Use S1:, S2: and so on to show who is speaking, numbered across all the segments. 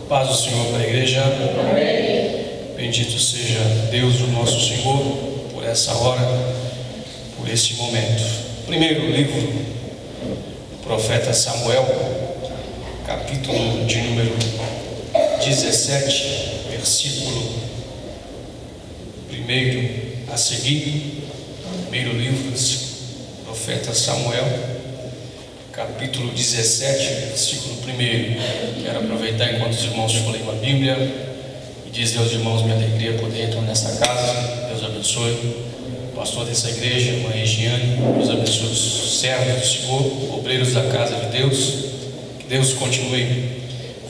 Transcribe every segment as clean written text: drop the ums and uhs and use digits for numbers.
S1: Paz do Senhor para a igreja. Amém. Bendito seja Deus, o nosso Senhor, por essa hora, por esse momento. Primeiro livro do profeta Samuel, capítulo de número 17, versículo 1 a seguir. Primeiro livro do profeta Samuel, capítulo 17, versículo 1. Quero aproveitar enquanto os irmãos forem a Bíblia e dizer aos irmãos minha alegria poder entrar nesta casa. Deus abençoe o pastor dessa igreja, a irmã Regiane. Deus abençoe os servos do Senhor, obreiros da casa de Deus. Que Deus continue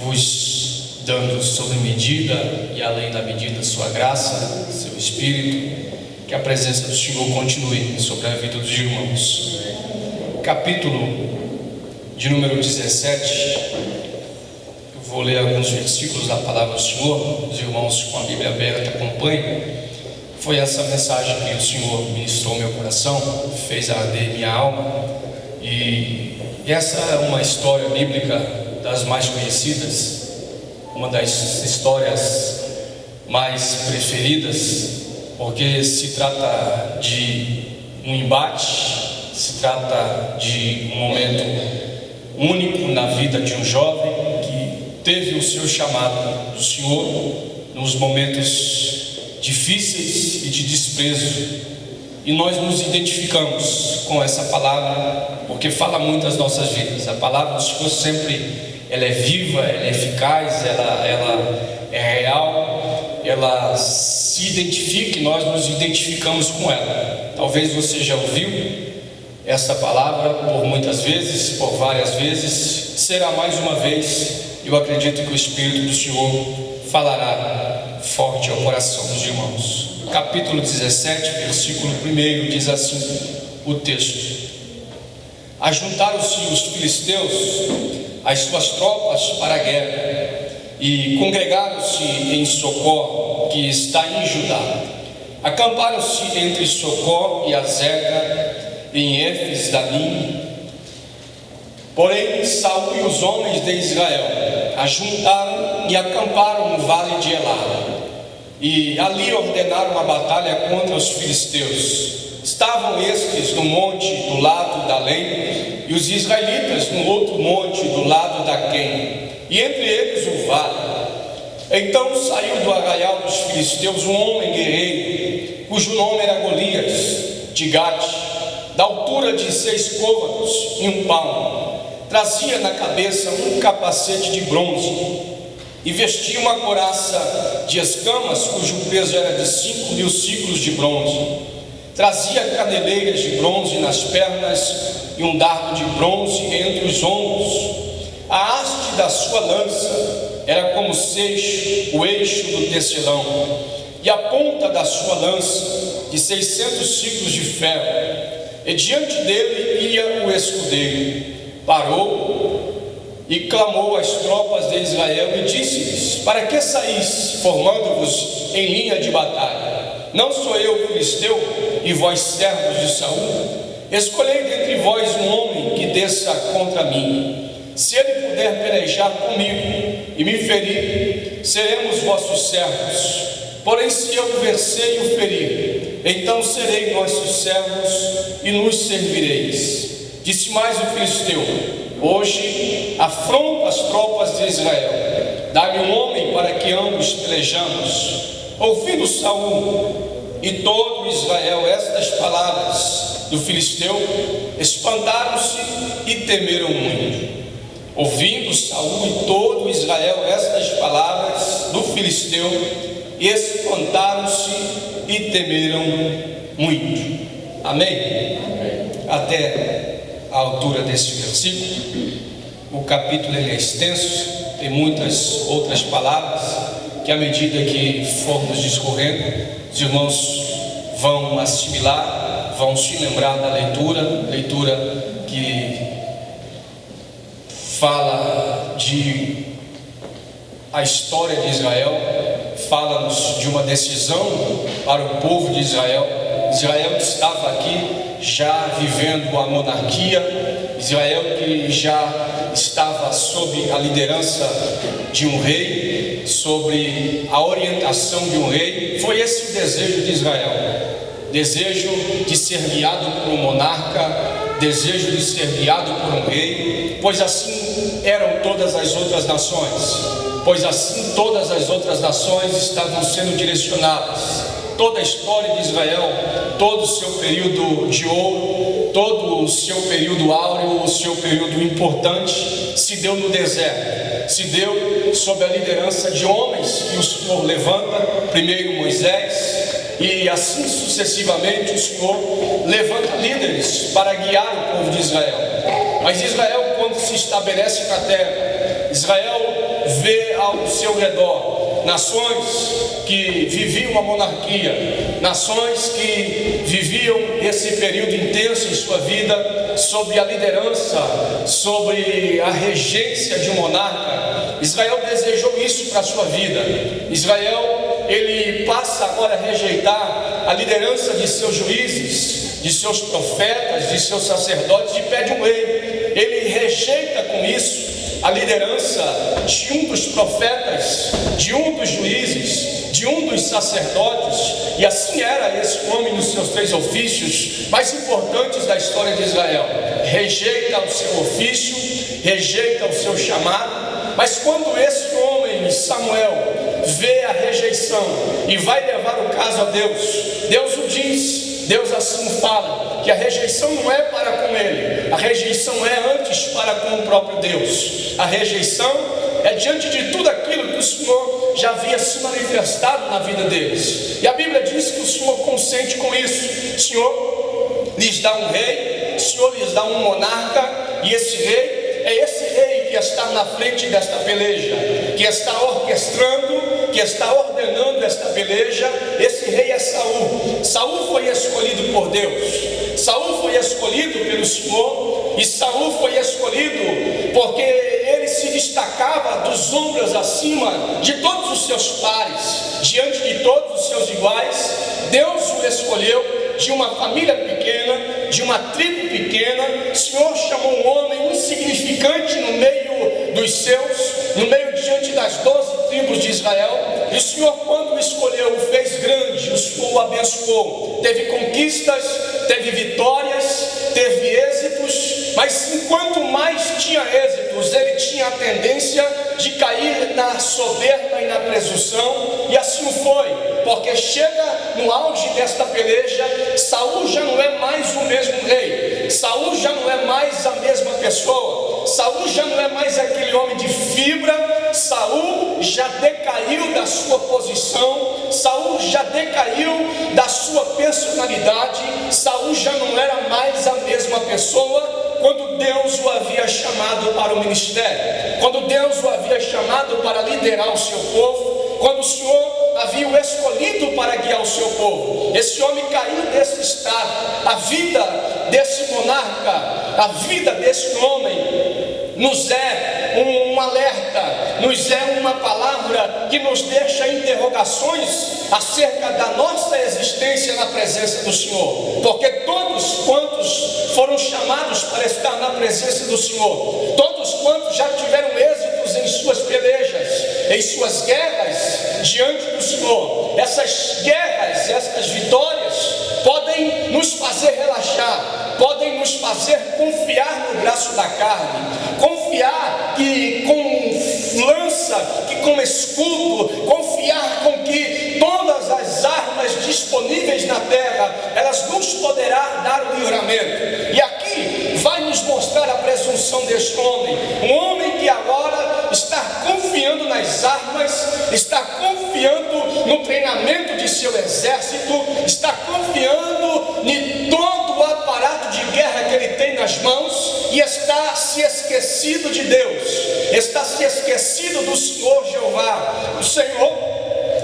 S1: vos dando sob medida e além da medida sua graça, seu Espírito. Que a presença do Senhor continue sobre a vida dos irmãos. Capítulo de número 17, eu vou ler alguns versículos da palavra do Senhor. Os irmãos com a Bíblia aberta acompanhem. Foi essa mensagem que o Senhor ministrou ao meu coração, fez arder minha alma, e essa é uma história bíblica das mais conhecidas, uma das histórias mais preferidas, porque se trata de um embate, se trata de um momento único na vida de um jovem que teve o seu chamado do Senhor nos momentos difíceis e de desprezo, e nós nos identificamos com essa palavra porque fala muito das nossas vidas. A palavra do Senhor sempre ela é viva, ela é eficaz, ela é real, ela se identifica e nós nos identificamos com ela. Talvez você já ouviu essa palavra por muitas vezes, por várias vezes, será mais uma vez. Eu acredito que o Espírito do Senhor falará forte ao coração dos irmãos. Capítulo 17, versículo 1 diz assim o texto: Ajuntaram-se os filisteus às suas tropas para a guerra e congregaram-se em Socó, que está em Judá. Acamparam-se entre Socó e Azeka, em Éfes Dalim. Porém, Saul e os homens de Israel ajuntaram e acamparam no vale de Elá, e ali ordenaram uma batalha contra os filisteus. Estavam estes no monte do lado da Além, e os israelitas no outro monte do lado da Quém, e entre eles o vale. Então saiu do arraial dos filisteus um homem guerreiro, cujo nome era Golias, de Gate, da altura de 6 côvados e 1 palmo. Trazia na cabeça um capacete de bronze e vestia uma couraça de escamas, cujo peso era de 5.000 ciclos de bronze. Trazia caneleiras de bronze nas pernas e um dardo de bronze entre os ombros. A haste da sua lança era como seixo, o eixo do tecelão, e a ponta da sua lança de 600 ciclos de ferro. E diante dele ia o escudeiro. Parou e clamou às tropas de Israel e disse-lhes: Para que saís, formando-vos em linha de batalha? Não sou eu filisteu, e vós servos de Saul? Escolhei dentre vós um homem que desça contra mim. Se ele puder pelejar comigo e me ferir, seremos vossos servos. Porém, se eu vencer e o ferir, então serei vossos servos e nos servireis. Disse mais o filisteu: Hoje afronto as tropas de Israel. Dá-me um homem para que ambos pelejamos. Ouvindo Saul e todo Israel estas palavras do filisteu, espantaram-se e temeram muito. Ouvindo Saul e todo Israel estas palavras do filisteu, espantaram-se e temeram muito. Amém? Até a altura desse versículo. O capítulo ele é extenso, tem muitas outras palavras que, à medida que formos discorrendo, os irmãos vão assimilar, vão se lembrar da leitura que fala de a história de Israel, fala-nos de uma decisão para o povo de Israel. Israel estava aqui já vivendo a monarquia, Israel que já estava sob a liderança de um rei, sobre a orientação de um rei. Foi esse o desejo de Israel, desejo de ser guiado por um monarca, desejo de ser guiado por um rei, pois assim eram todas as outras nações, pois assim todas as outras nações estavam sendo direcionadas. Toda a história de Israel, todo o seu período de ouro, todo o seu período áureo, o seu período importante, se deu no deserto, se deu sob a liderança de homens que o Senhor levanta, primeiro Moisés, e assim sucessivamente o Senhor levanta líderes para guiar o povo de Israel. Mas Israel, quando se estabelece na terra, Israel vê ao seu redor nações que viviam a monarquia, nações que viviam esse período intenso em sua vida, sob a liderança, sobre a regência de um monarca. Israel desejou isso para a sua vida. Israel, ele passa agora a rejeitar a liderança de seus juízes, de seus profetas, de seus sacerdotes, e pede um rei. Ele rejeita com isso a liderança de um dos profetas, de um dos juízes, de um dos sacerdotes, e assim era esse homem nos seus 3 ofícios mais importantes da história de Israel. Rejeita o seu ofício, rejeita o seu chamado, mas quando esse homem, Samuel, vê a rejeição e vai levar o caso a Deus, Deus o diz, Deus assim fala, que a rejeição não é para com ele, a rejeição é antes para com o próprio Deus. A rejeição é diante de tudo aquilo que o Senhor já havia se manifestado na vida deles, e a Bíblia diz que o Senhor consente com isso. O Senhor lhes dá um rei, o Senhor lhes dá um monarca, e esse rei é esse rei que está na frente desta peleja, que está orquestrando, que está ordenando esta peleja. Esse rei é Saul. Saul foi escolhido por Deus, Saul foi escolhido pelo Senhor, e Saul foi escolhido porque ele se destacava dos ombros acima de todos os seus pares, diante de todos os seus iguais. Deus o escolheu de uma família pequena, de uma tribo pequena. O Senhor chamou um homem insignificante no meio dos seus, no meio diante das 12 tribos de Israel, e o Senhor, quando o escolheu, o fez grande, o abençoou, teve conquistas, teve vitórias, teve êxitos, mas enquanto mais tinha êxitos, ele tinha a tendência de cair na soberba e na presunção, e assim o foi, porque chega no auge desta peleja, Saul já não é mais o mesmo rei, Saul já não é mais a mesma pessoa, Saul já não é mais aquele homem de fibra, Saul já decaiu da sua posição, Saul já decaiu da sua personalidade, Saul já não era mais a mesma pessoa quando Deus o havia chamado para o ministério, quando Deus o havia chamado para liderar o seu povo, quando o Senhor havia o escolhido para guiar o seu povo. Esse homem caiu desse estado. A vida desse monarca, a vida desse homem nos é um alerta, nos é uma palavra que nos deixa interrogações acerca da nossa existência na presença do Senhor, porque todos quantos foram chamados para estar na presença do Senhor, todos quantos já tiveram êxitos em suas pelejas, em suas guerras diante do Senhor, essas guerras, essas vitórias podem nos fazer relaxar, podem nos fazer confiar no braço da carne, confiar que com lança, que com escudo, confiar com que todas as armas disponíveis na terra, elas nos poderá dar o livramento. E aqui vai nos mostrar a presunção deste homem, um homem que agora está confiando nas armas, está confiando no treinamento de seu exército, está confiando em todo o aparato de guerra que ele tem nas mãos, e está se esquecido de Deus, está se esquecido do Senhor Jeová, o Senhor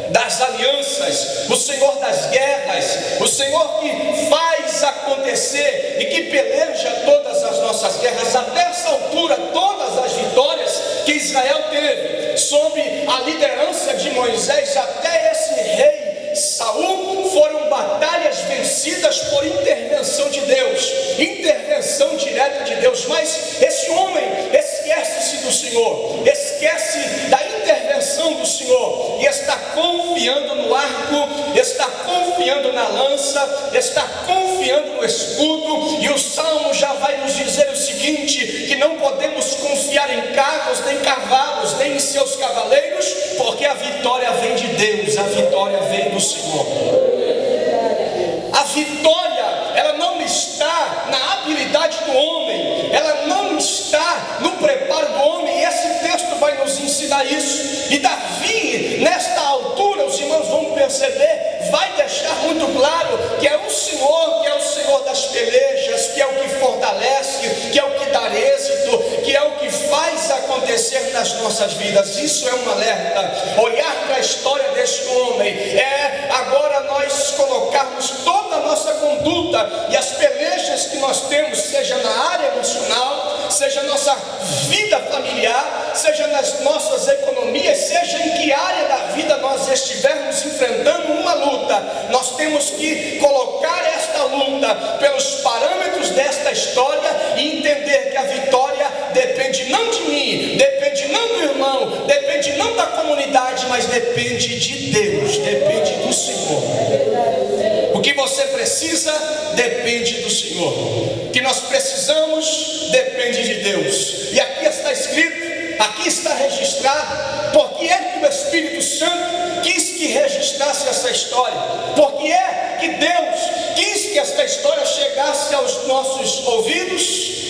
S1: das alianças, o Senhor das guerras, o Senhor que faz acontecer e que peleja todas as nossas guerras. Até essa altura, todas as vitórias que Israel teve sob a liderança de Moisés, até esse rei Saul, foram batalhas vencidas
S2: vencidas por intervenção de Deus, intervenção direta de Deus. Mas esse homem esquece-se do Senhor, esquece da intervenção do Senhor e está confiando no arco, está confiando na lança, está confiando no escudo. E o Salmo já vai nos dizer o seguinte, que não podemos confiar em carros, nem cavalos, nem em seus cavaleiros, porque a vitória vem de Deus, a vitória vem do Senhor. A vitória, ela não está na habilidade do homem, ela não está no preparo do homem, e esse texto vai nos ensinar isso. E Davi, nesta altura, os irmãos vão perceber, vai deixar muito claro que é o Senhor, que é o Senhor das pelejas, que é o que fortalece, que é o que dá êxito, que é o que faz acontecer nas nossas vidas. Isso é um alerta. Olhar para a história deste homem é agora nós colocarmos toda a nossa conduta e as pelejas que nós temos, seja na área emocional, seja na nossa vida familiar, seja nas nossas economias, seja em que área da vida nós estivermos enfrentando uma luta, nós temos que colocar esta luta pelos parâmetros desta história e entender que a vitória depende não de mim, depende não do irmão, depende não da comunidade, mas depende de Deus, depende do Senhor. O que você precisa depende do Senhor, o que nós precisamos depende de Deus. E aqui está escrito, aqui está registrado, porque é que o Espírito Santo quis que registrasse essa história, porque é que Deus quis que esta história chegasse aos nossos ouvidos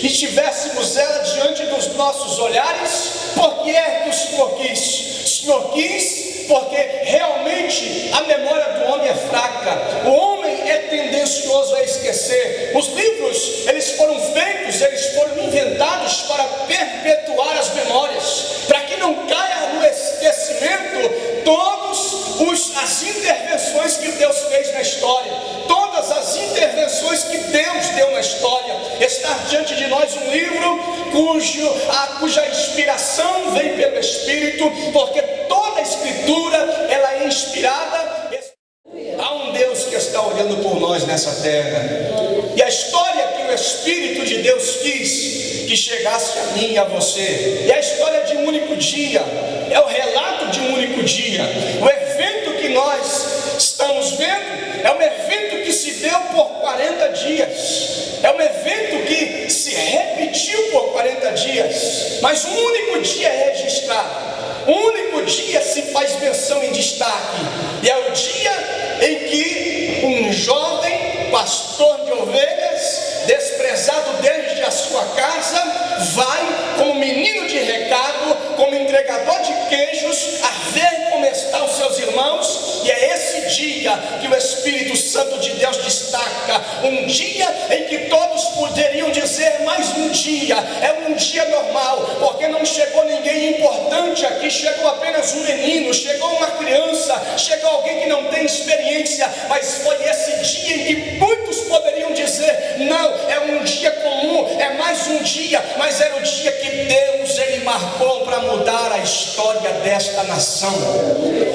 S2: e tivéssemos ela diante dos nossos olhares. Porque é que o Senhor quis? O Senhor quis porque realmente a memória do homem é fraca, o homem é tendencioso a esquecer. Os livros, eles foram feitos, eles foram inventados para perpetuar as memórias, para que não caia no esquecimento todas as intervenções que Deus fez na história, todas as intervenções que Deus deu na história. Está diante de nós um livro cuja inspiração vem pelo Espírito, porque toda a Escritura ela é inspirada. Há um Deus que está olhando por nós nessa terra, e a história que o Espírito de Deus quis que chegasse a mim e a você é a história de um único dia, é o relato de um único dia. O evento que nós estamos vendo é um evento que se deu por 40 dias, é um evento que se repetiu por 40 dias, mas um único dia é registrado. Um único dia se faz menção em destaque, e é o dia em que um jovem pastor de ovelhas, desprezado desde a sua casa, vai como menino de recado, como entregador de queijos, a ver como estão os seus irmãos. E é esse dia que o Espírito Santo de Deus destaca, um dia em que todos poderiam dizer mais um dia, é um dia normal, porque não chegou ninguém importante aqui, chegou apenas um menino, chegou uma criança, chegou alguém que não tem experiência, mas foi esse dia em que muitos poderiam dizer, não, é um dia comum, é mais um dia, mas era o dia que Deus ele marcou para mudar a história desta nação.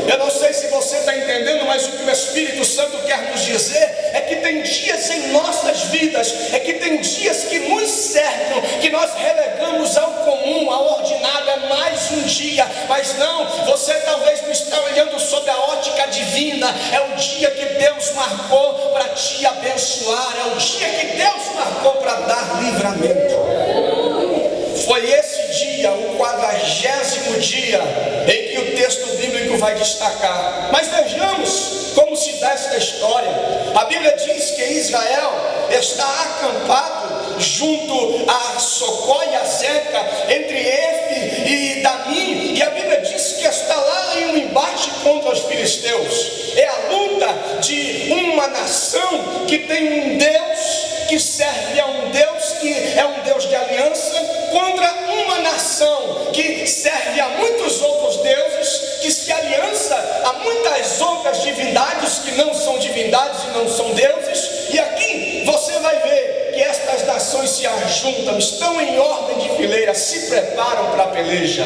S2: Eu não sei se você está entendendo, mas o que o Espírito Santo quer nos dizer é que tem dias em nossas vidas, é que tem dias que nos cercam, que nós relegamos ao comum, ao ordinário, é mais um dia, mas não, você talvez não está olhando sob a ótica divina, é o dia que Deus marcou para te abençoar, é o dia que Deus marcou para dar livramento. Foi esse dia, o 40º dia, em que o texto bíblico vai destacar. Mas vejamos como se dá esta história. A Bíblia diz que Israel está acampado junto a Socó e a Zeca, entre Efe e Damim, e a Bíblia diz que está lá em um embate contra os filisteus. É a luta de uma nação que tem um Deus, que serve a um Deus que é um Deus de aliança, contra uma nação que serve a muitos outros deuses, que se aliança a muitas outras divindades que não são divindades e não são deuses. E aqui você vai ver que estas nações se ajuntam, estão em ordem de fileira, se preparam para a peleja.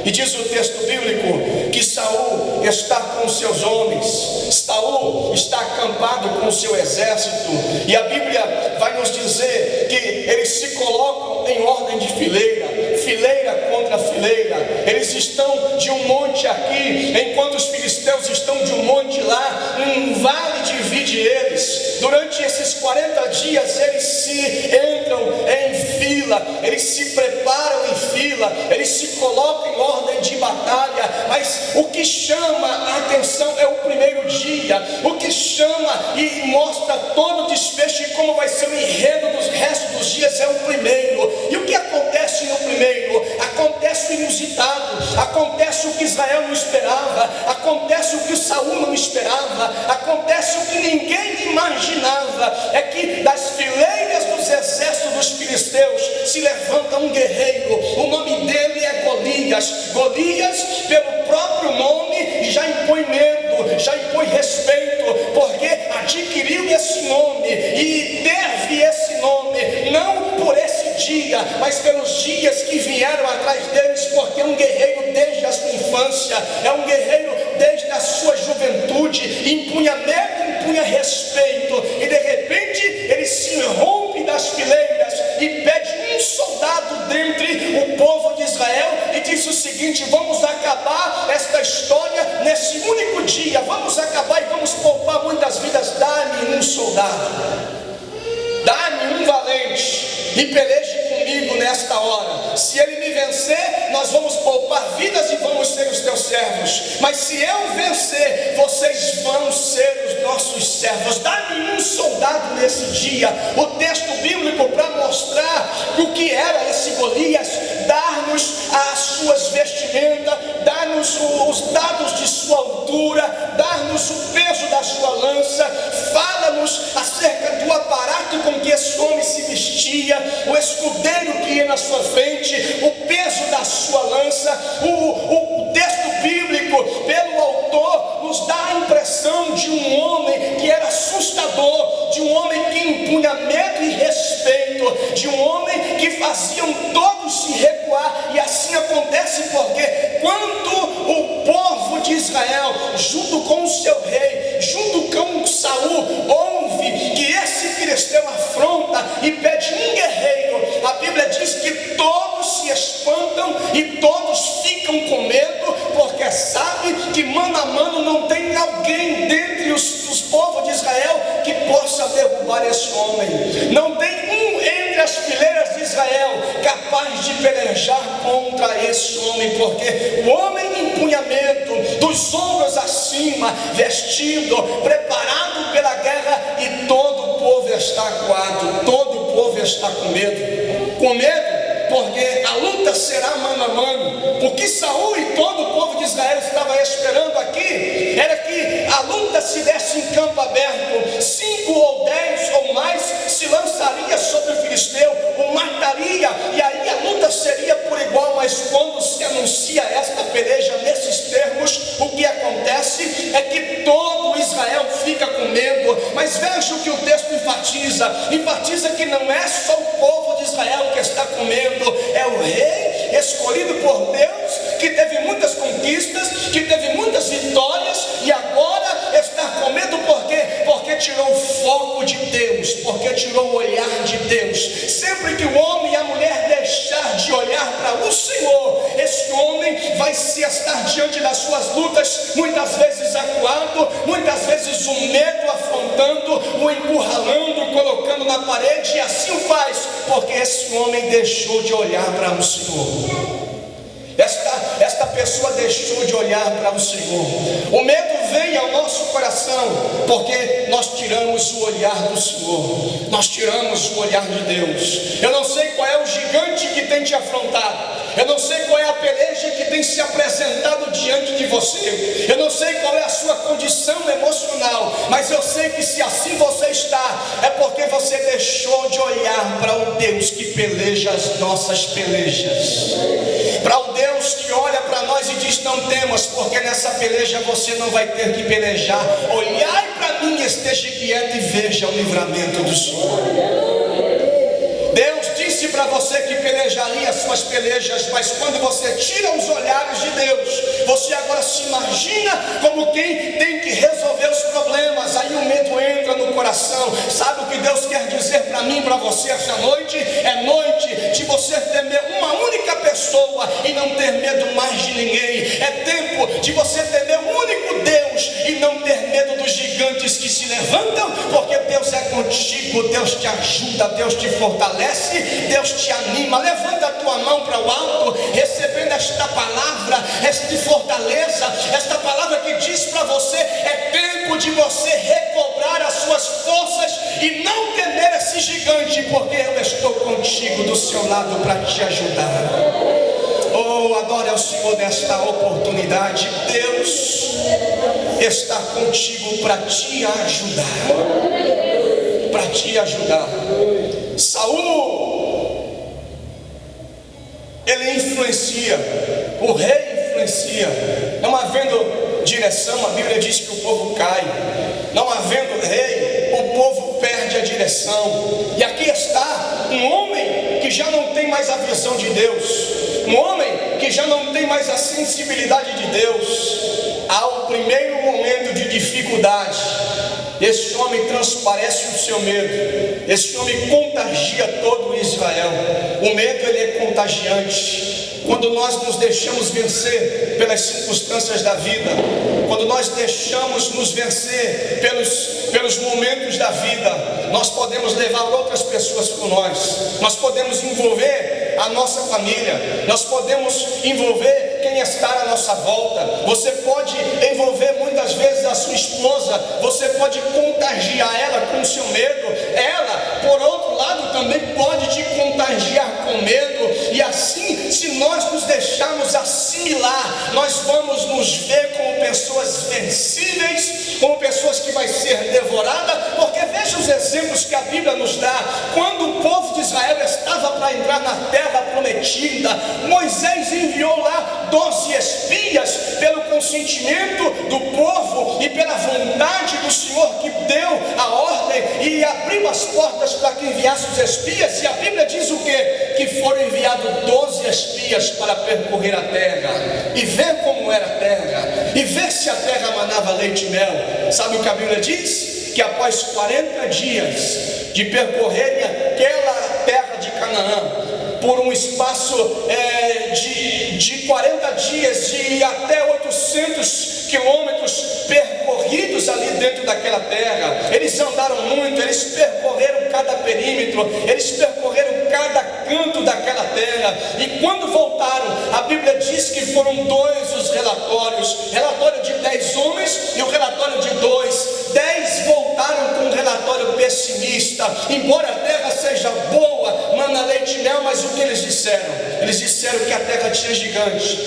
S2: E diz o texto bíblico que Saul está com seus homens, Saul está acampado armado com o seu exército, e a Bíblia vai nos dizer que eles se colocam em ordem de fileira, fileira contra fileira. Eles estão de um monte aqui, enquanto os filisteus estão de um monte lá. Um vale divide eles. Durante esses 40 dias eles se entram em fila, eles se preparam em fila, eles se colocam em ordem de batalha. Mas o que chama a atenção é o primeiro dia. O que chama e mostra todo o desfecho e como vai ser o enredo dos restos dos dias é o primeiro. E o que acontece no primeiro? Acontece o inusitado, acontece o que Israel não esperava, acontece o que Saul não esperava, acontece o que ninguém imaginava. É que das fileiras dos exércitos dos filisteus se levanta um guerreiro. O nome dele é Golias. Golias, pelo próprio nome, já impõe medo, já impõe respeito, porque adquiriu esse nome e teve esse nome, não por esse dia, mas pelos dias que vieram atrás deles, porque é um guerreiro desde a sua infância, é um guerreiro desde a sua juventude, impunha medo, impunha respeito, e de repente ele se rompe das fileiras e pede um soldado dentre o povo de Israel e diz o seguinte: vamos acabar esta história nesse único dia, vamos acabar e vamos poupar muitas vidas. Dá-me um soldado, dá-me um valente e peleje comigo nesta hora. Se ele me vencer, nós vamos poupar vidas e vamos ser os teus servos. Mas se eu vencer, vocês vão ser os nossos servos. Dá-me um soldado nesse dia. O texto bíblico, para mostrar o que era esse Golias, dar-nos as suas vestimentas, dar-nos os dados de sua altura, dar-nos o peso da sua lança, fala-nos acerca do aparato com que esse homem se vestia, o escudeiro que ia na sua frente, o peso da sua lança. O texto bíblico, pelo autor, nos dá a impressão de um homem que era assustador, de um homem que impunha medo e respeito, de um homem que faziam todos se recuar. E assim acontece porque quando o povo de Israel, junto com o seu rei, junto com Saul, ouve que esse filisteu afronta e pede um guerreiro, a Bíblia diz que todos se espantam e todos ficam com medo, porque sabe que mano a mano não tem alguém dentre os povos de Israel que possa derrubar esse homem. Não tem um entre as fileiras de Israel capaz de pelejar contra esse homem, porque o homem impunha medo, dos ombros acima, vestido, preparado pela guerra, e todo o povo está acuado, todo o povo está com medo, porque a luta será mano a mano. O que Saul e todo o povo de Israel estava esperando aqui era que a luta se desse em campo aberto. 5 ou 10 ou mais se lançaria sobre o filisteu, o mataria, e aí a luta seria por igual. Mas quando se anuncia esta peleja nesses termos, o que acontece é que todo Israel fica com medo. Mas veja o que o texto enfatiza que não é só o povo de Israel que está com medo, é o rei escolhido por Deus, que teve muitas conquistas, que teve muitas vitórias, e agora está com medo. Por quê? Porque tirou o foco de Deus, porque tirou o olhar de Deus. Sempre que o homem e a mulher deixar de olhar para o Senhor, esse homem vai se estar diante das suas lutas, muitas vezes acuado, muitas vezes o medo afrontando, o encurralando, colocando na parede, e assim o faz, porque esse homem deixou de olhar para o Senhor. Esta pessoa deixou de olhar para o Senhor. O medo vem ao nosso coração porque nós tiramos o olhar do Senhor, nós tiramos o olhar de Deus. Eu não sei qual é o gigante que tem te afrontado, eu não sei qual é a peleja que tem se apresentado diante de você, eu não sei qual é a sua condição emocional, mas eu sei que se assim você está, é porque você deixou de olhar para o Deus que peleja as nossas pelejas, para o Deus que olha para nós e diz: não temas, porque nessa peleja você não vai ter que pelejar. Olhai para mim, esteja quieto e veja o livramento do Senhor. Deus disse para você que pelejaria as suas pelejas, mas quando você tira os olhares de Deus, você agora se imagina como quem tem que resolver os problemas. Aí o medo entra tempo de você temer o único Deus e não ter medo dos gigantes que se levantam, porque Deus é contigo, Deus te ajuda, Deus te fortalece, Deus te anima. Levanta a tua mão para o alto, recebendo esta palavra, esta fortaleza, esta palavra que diz para você: é tempo de você recobrar as suas forças e não temer esse gigante, porque eu estou contigo do seu lado para te ajudar. Oh, adore ao Senhor nesta oportunidade. Deus está contigo para te ajudar. Para te ajudar. Saul, ele influencia, o rei influencia. Não havendo direção, a Bíblia diz que o povo cai. Não havendo rei, o povo perde a direção. E aqui está um homem que já não tem mais a visão de Deus, um homem que já não tem mais a sensibilidade de Deus. Ao primeiro momento de dificuldade, esse homem transparece o seu medo. Esse homem contagia todo Israel. O medo, ele é contagiante. Quando nós nos deixamos vencer pelas circunstâncias da vida, quando nós deixamos nos vencer pelos momentos da vida, nós podemos levar outras pessoas com nós podemos envolver a nossa família, nós podemos envolver quem está à nossa volta. Você pode envolver muitas vezes a sua esposa, você pode contagiar ela com o seu medo, ela, por outro lado, também pode te contagiar com medo. E assim, se nós nos deixarmos assimilar, nós vamos nos ver como pessoas vencíveis, como pessoas que vai ser devorada. Porque veja os exemplos que a Bíblia nos dá. Quando o povo de Israel estava para entrar na terra prometida, Moisés enviou lá 12 espias, pelo consentimento do povo e pela vontade do Senhor, que deu a ordem e abriu as portas para que enviasse os espias. E a Bíblia diz o quê? Que foram enviados 12 espias para percorrer a terra e ver como era a terra, e ver se a terra manava leite e mel. Sabe o que a Bíblia diz? Que após 40 dias de percorrerem aquela terra de Canaã, por um espaço de 40 dias e até 800 quilômetros percorridos ali dentro daquela terra, eles andaram muito, eles percorreram cada perímetro, eles percorreram cada canto daquela terra. E quando voltaram, a Bíblia diz que foram dois os relatórios, relatório de 10 homens e o relatório de 2. 10 voltaram com um relatório pessimista. Embora a terra seja boa, mana leite e mel, mas o que eles disseram? Eles disseram que a terra tinha gigantes,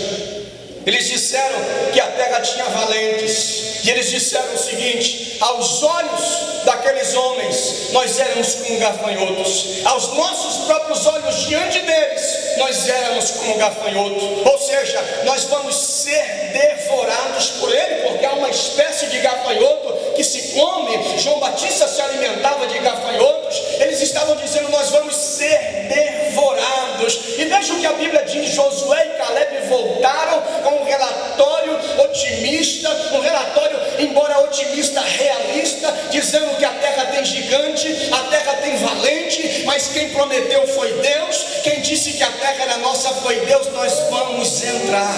S2: eles disseram que a terra tinha valentes, e eles disseram o seguinte: aos olhos daqueles homens nós éramos como gafanhotos, aos nossos próprios olhos, diante deles, nós éramos como gafanhoto. Ou seja, nós vamos ser devorados por ele, porque há uma espécie de gafanhoto que se come. João Batista se alimentava de gafanhotos. Eles estavam dizendo: nós vamos ser devorados. E veja o que a Bíblia diz: Josué e Caleb voltaram com um relatório otimista, um relatório, embora otimista, realista, dizendo que a terra tem gigante, a terra tem valente, mas quem prometeu foi Deus, quem disse que a terra era nossa foi Deus. Nós vamos entrar.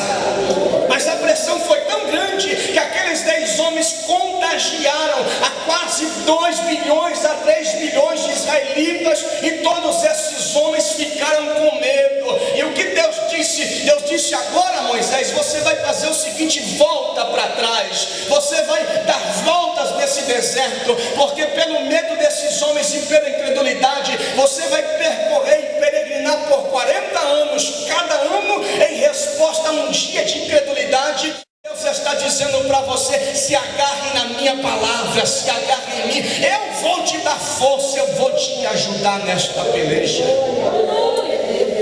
S2: Mas a pressão foi tão grande que aqueles 10 homens contagiaram a quase 2 milhões a 3 milhões de israelitas, e todos esses homens ficaram com medo. E o que Deus disse? Deus disse: agora, Moisés, você vai fazer o seguinte: volta para trás, você vai dar voltas nesse deserto, porque pelo medo desses homens e pela incredulidade, você vai percorrer e peregrinar por 40 anos, cada ano em resposta a um dia de incredulidade. Deus está dizendo para você: se agarre na minha palavra, se agarre em mim, eu vou te dar força, eu vou te ajudar nesta peleja.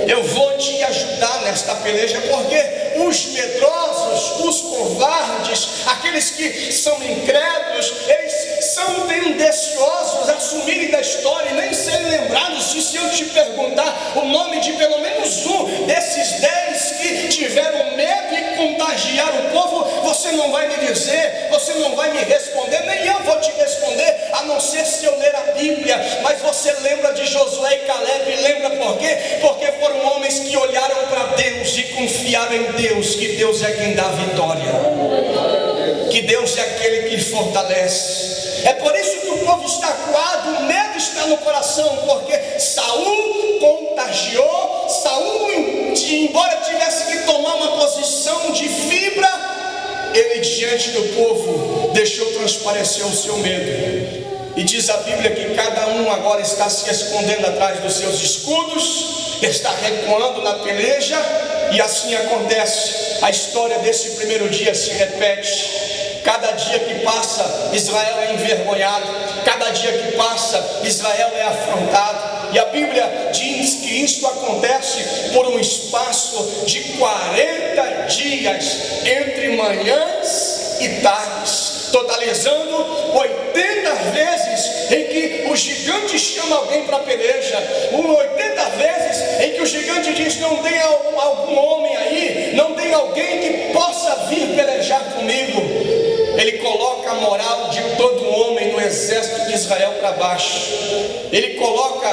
S2: Eu vou te ajudar nesta peleja, porque os medrosos, os covardes, aqueles que são incrédulos, eles são tendenciosos a sumirem da história e nem serem lembrados. E se eu te perguntar o nome de pelo menos um desses 10 que tiveram medo e contagiaram contagiar o povo, você não vai me dizer, você não vai me responder, nem eu vou te responder, a não ser se eu ler a Bíblia. Mas você lembra de Josué e Caleb, lembra por quê? Porque foram homens que olharam para Deus e confiaram em Deus, que Deus é quem dá a vitória, que Deus é aquele que fortalece. É por isso que o povo está acuado, o medo está no coração, porque Saul contagiou. Saul, embora tivesse que tomar uma posição de fibra, ele diante do povo deixou transparecer o seu medo. E diz a Bíblia que cada um agora está se escondendo atrás dos seus escudos, está recuando na peleja, e assim acontece. A história desse primeiro dia se repete. Cada dia que passa, Israel é envergonhado. Cada dia que passa, Israel é afrontado. E a Bíblia diz que isso acontece por um espaço de 40 dias, entre manhãs e tardes, totalizando 80 vezes em que o gigante chama alguém para a peleja, 80 vezes em que o gigante diz: não tem algum homem aí, não tem alguém que possa vir pelejar comigo. Ele coloca a moral de todo homem no exército de Israel para baixo. Ele coloca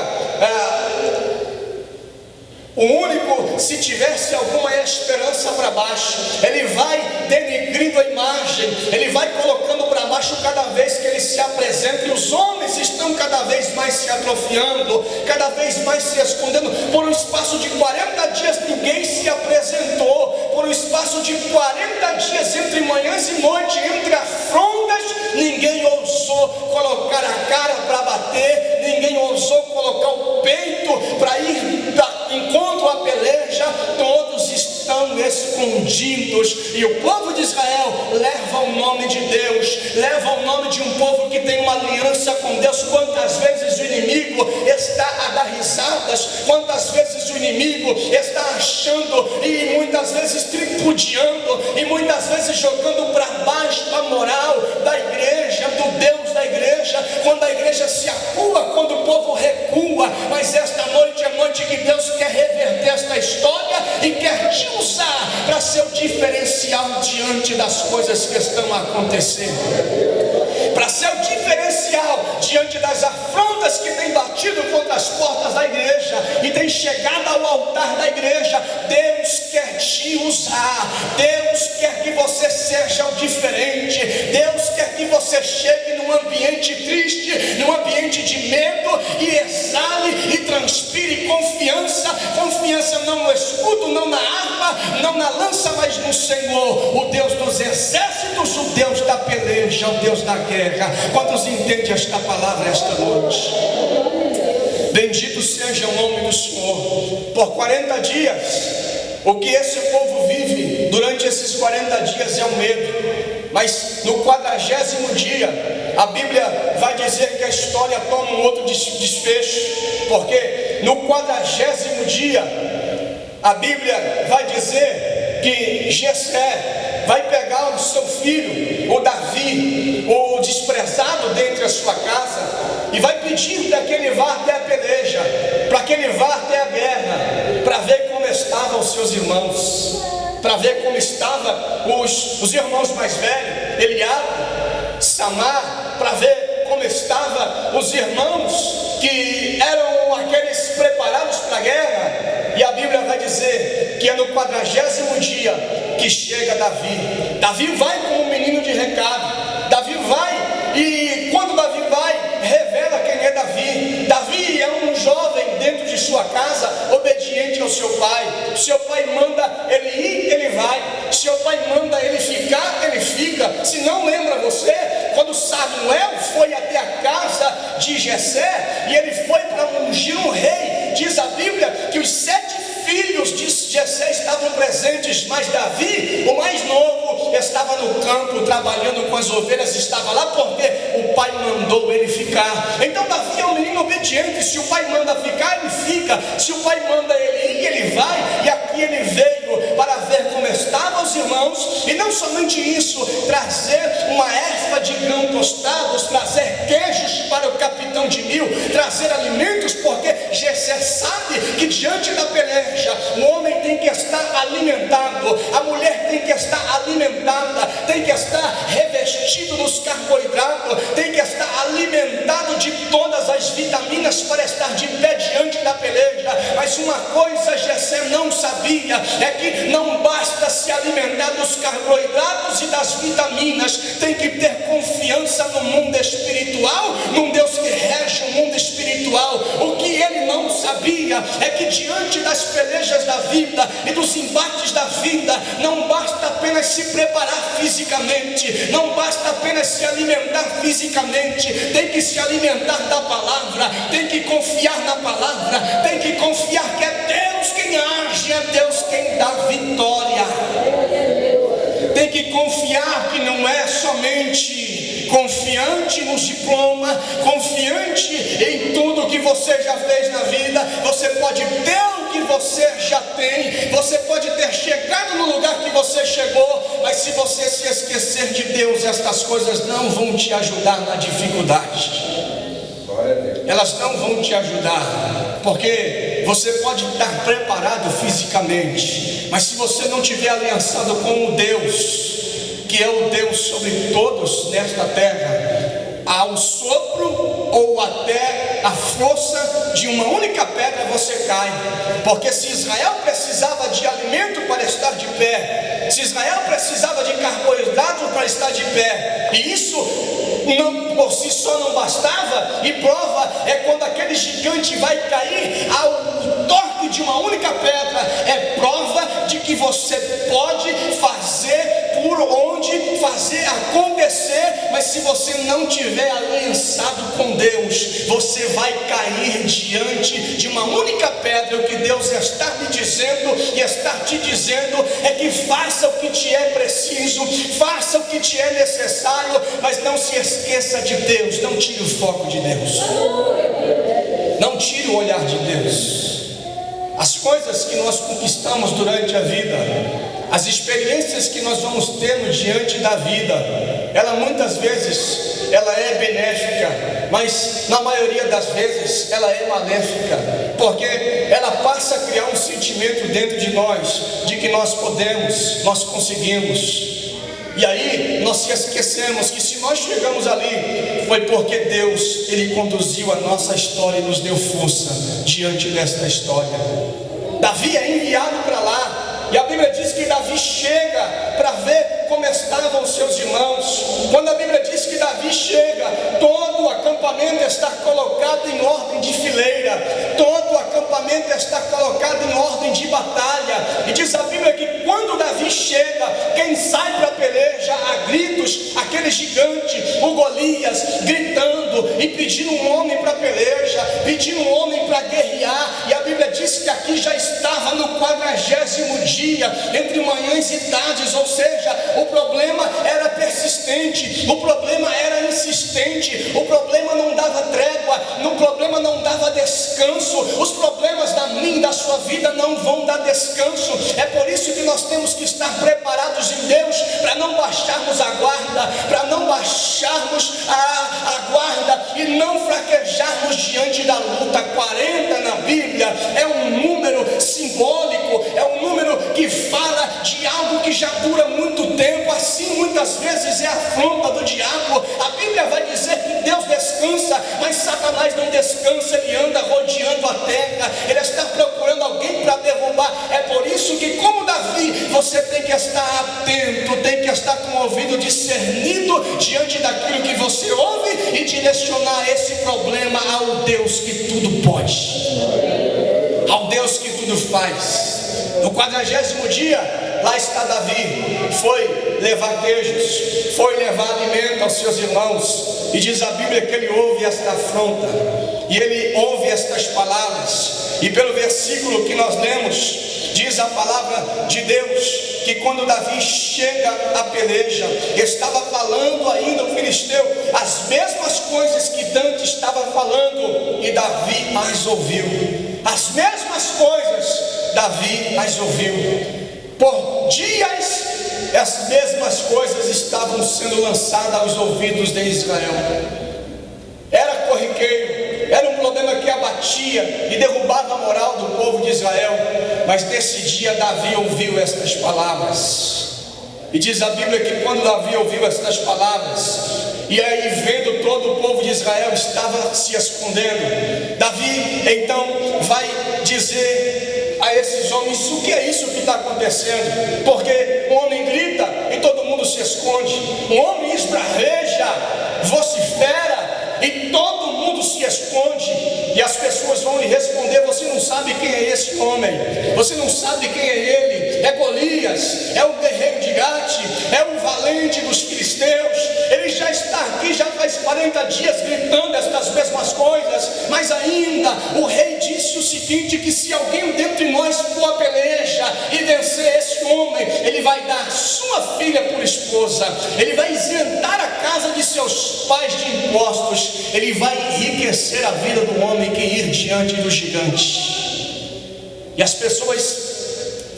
S2: o único, se tivesse alguma esperança, para baixo. Ele vai denegrindo a imagem, ele vai colocando para baixo cada vez que ele se apresenta. E os homens estão cada vez mais se atrofiando, cada vez mais se escondendo. Por um espaço de 40 dias ninguém se apresentou. Por um espaço de 40 dias, entre manhãs e noite, entre afrontas, ninguém ousou colocar a cara para bater, ninguém ousou colocar o peito para ir encontro à peleja. Todos estão escondidos, e o povo de Israel leva o nome de Deus, leva o nome de um povo que tem uma aliança com Deus. Quantas vezes o inimigo está a dar risadas, quantas vezes o inimigo está achando, e muitas vezes tripudiando, e muitas vezes jogando para baixo a moral da igreja, do Deus da igreja, quando a igreja se acua, quando o povo recua. Mas esta noite é noite que Deus quer reverter esta história e quer te usar para ser o diferencial diante das coisas que estão acontecendo, para ser o diferencial diante das afrontas que têm batido contra as portas da igreja e têm chegado ao altar da igreja. Deus quer te usar, Deus quer que você seja o diferente, Deus quer que você chegue num ambiente triste, num ambiente de medo, e exale e transpire confiança. Confiança não no escudo, não na arma, não na lança, mas no Senhor, o Deus dos exércitos, o Deus da peleja, o Deus da guerra. Quantos entendem esta palavra esta noite? Bendito seja o nome do Senhor. Por 40 dias, o que esse povo vive durante esses 40 dias é o medo. Mas no 40º dia, a Bíblia vai dizer que a história toma um outro desfecho. Porque no 40º dia, a Bíblia vai dizer que Jessé vai pegar o seu filho, o Davi, o desprezado dentre a sua casa, e vai pedir para que ele vá até a peleja, para que ele vá até a guerra, para ver como estavam os seus irmãos, para ver como estavam os irmãos mais velhos, Eliabe, Samar, para ver como estavam os irmãos que eram aqueles preparados para a guerra. E a Bíblia vai dizer que é no 40º dia que chega Davi. Davi vai como um menino de recado. Davi vai, e quando Davi vai, revela quem é Davi. Davi é um jovem dentro de sua casa, obediente ao seu pai. Seu pai manda ele ir, ele vai. Seu pai manda ele ficar, ele fica. Se não lembra você, quando Samuel foi até a casa de Jessé, e ele foi para ungir um rei, diz a Bíblia que os 7 filhos de Jessé estavam presentes, mas Davi, o mais novo, estava no campo trabalhando com as ovelhas, estava lá porque o pai mandou ele ficar. Então Davi é um menino obediente. Se o pai manda ficar, ele fica. Se o pai manda ele ir, ele vai. E aqui ele veio para ver como estavam os irmãos, e não somente isso, trazer uma erva de grão tostados, trazer queijos para o capitão de 1000, trazer alimentos, porque Jessé sabe que diante da peleja o homem tem que estar alimentado, a mulher tem que estar alimentada, tem que estar revestido dos carboidratos, tem que estar alimentado de todas as vitaminas para estar de pé diante da peleja. Mas uma coisa Jessé não sabia, é que não basta se alimentar dos carboidratos e das vitaminas, tem que ter confiança no mundo espiritual, num Deus que rege o mundo espiritual. O que ele não sabia é que diante das pelejas da vida e dos embates da vida, não basta apenas se preparar fisicamente, não basta apenas se alimentar fisicamente, tem que se alimentar da palavra, tem que confiar na palavra, tem que confiar que é Deus quem age, é Deus quem dá vitória. Tem que confiar que não é somente confiante nos diplomas, confiante em tudo que você já fez na vida. Você pode ter o que você já tem, você pode ter chegado no lugar que você chegou, mas se você se esquecer de Deus, estas coisas não vão te ajudar na dificuldade. Elas não vão te ajudar, porque você pode estar preparado fisicamente, mas se você não tiver aliançado com o Deus, que é o Deus sobre todos nesta terra, ao sopro ou até a força de uma única pedra você cai. Porque se Israel precisava de alimento para estar de pé, se Israel precisava de carboidrato para estar de pé, e isso não, por si só não bastava, e prova é quando aquele gigante vai cair ao toque de uma única pedra, é prova de que você pode fazer por onde fazer acontecer, mas se você não tiver aliançado com Deus, você vai cair diante de uma única pedra. O que Deus está lhe dizendo e está te dizendo é que faça o que te é preciso, faça o que te é necessário, mas não se esqueça de Deus, não tire o foco de Deus, não tire o olhar de Deus. As coisas que nós conquistamos durante a vida, as experiências que nós vamos tendo diante da vida, ela muitas vezes ela é benéfica, mas na maioria das vezes ela é maléfica, porque ela passa a criar um sentimento dentro de nós, de que nós podemos, nós conseguimos. E aí nós se esquecemos que se nós chegamos ali, foi porque Deus, Ele conduziu a nossa história e nos deu força diante desta história. Davi é enviado para lá, e a Bíblia diz que Davi chega para ver como estavam os seus irmãos. Quando a Bíblia diz que Davi chega, todo o acampamento está colocado em ordem de fileira, todo o acampamento está colocado em ordem de batalha, e diz a Bíblia que quando Davi chega, quem sai para a peleja a gritos, aquele gigante, o Golias, gritando e pedindo um homem para a peleja, pedindo um homem para guerrear. E a Bíblia diz que aqui já estava no 40º dia, entre manhãs e tardes, ou seja, o problema era persistente, o problema era insistente, o problema não dava trégua, o problema não dava descanso. Os problemas da minha e da sua vida não vão dar descanso. É por isso que nós temos que estar preparados em Deus, para não baixarmos a guarda, para não baixarmos a guarda e não fraquejarmos diante da luta. 40 na Bíblia é um número simbólico, é um número que fala de algo que já dura muito tempo. Assim muitas vezes é a afronta do diabo. A Bíblia vai dizer que Deus descansa, mas Satanás não descansa, ele anda rodeando a terra, ele está procurando alguém para derrubar. É por isso que, como Davi, você tem que estar atento, tem que estar com o ouvido discernido diante daquilo que você ouve e direcionar esse problema ao Deus que tudo pode, ao Deus que tudo faz. No 40º dia, lá está Davi, foi levar queijos, foi levar alimento aos seus irmãos, e diz a Bíblia que ele ouve esta afronta, e ele ouve estas palavras, e pelo versículo que nós lemos, diz a palavra de Deus, que quando Davi chega à peleja, estava falando ainda o filisteu, as mesmas coisas que Dante estava falando, e Davi as ouviu, as mesmas coisas, Davi as ouviu. Por dias, as mesmas coisas estavam sendo lançadas aos ouvidos de Israel. Era corriqueiro, era um problema que abatia batia e derrubava a moral do povo de Israel. Mas nesse dia Davi ouviu estas palavras. E diz a Bíblia que quando Davi ouviu estas palavras, e aí vendo todo o povo de Israel estava se escondendo, Davi então vai dizer a esses homens: o que é isso que está acontecendo? Porque o homem grita e todo mundo se esconde, o homem esbraveja, vocifera e todo mundo se esconde. E as pessoas vão lhe responder: você não sabe quem é esse homem, você não sabe quem é ele. É Golias, é o guerreiro de Gate, é o valente dos filisteus. Ele já está aqui, já faz 40 dias gritando estas mesmas coisas. Mas ainda o rei disse o seguinte: que se alguém dentre nós for a peleja e vencer esse homem, ele vai dar sua filha por esposa, ele vai isentar a casa de seus pais de impostos, ele vai enriquecer a vida do homem que ir diante do gigante. E as pessoas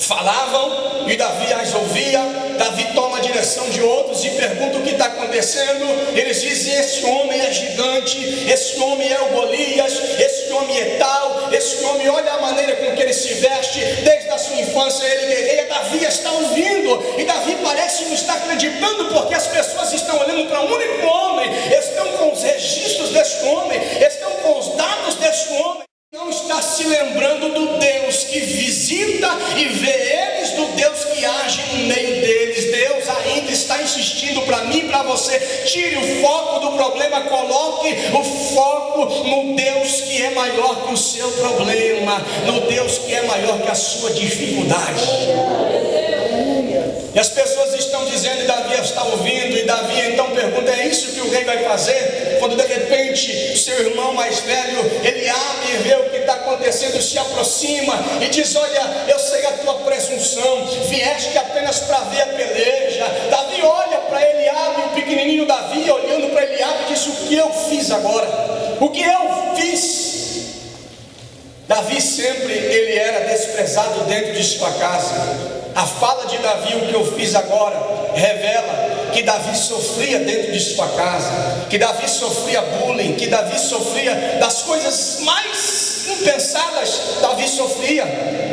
S2: falavam e Davi as ouvia. Davi toma a direção de outros e pergunta o que está acontecendo. Eles dizem: esse homem é gigante, esse homem é o Golias, esse homem é tal, esse homem, olha a maneira com que ele se veste, desde a sua infância ele guerreia. Davi está ouvindo e Davi parece não estar acreditando, porque as pessoas estão olhando para um único homem, estão com os registros desse homem, estão com os dados desse homem. Não está se lembrando do Deus que visita e vê eles, do Deus que age no meio deles. Deus ainda está insistindo para mim e para você: tire o foco do problema, coloque o foco no Deus que é maior que o seu problema, no Deus que é maior que a sua dificuldade. E as pessoas estão dizendo, e Davi está ouvindo, e Davi então pergunta: é isso que o rei vai fazer? Quando de repente seu irmão mais velho, Eliabe, vê o que está acontecendo, se aproxima e diz: olha, eu sei a tua presunção, vieste apenas para ver a peleja. Davi olha para Eliabe, o pequenininho Davi olhando para Eliabe, diz: o que eu fiz agora? O que eu fiz? Davi sempre, ele era desprezado dentro de sua casa. A fala de Davi, o que eu fiz agora, revela que Davi sofria dentro de sua casa, que Davi sofria bullying, que Davi sofria das coisas mais impensadas. Davi sofria,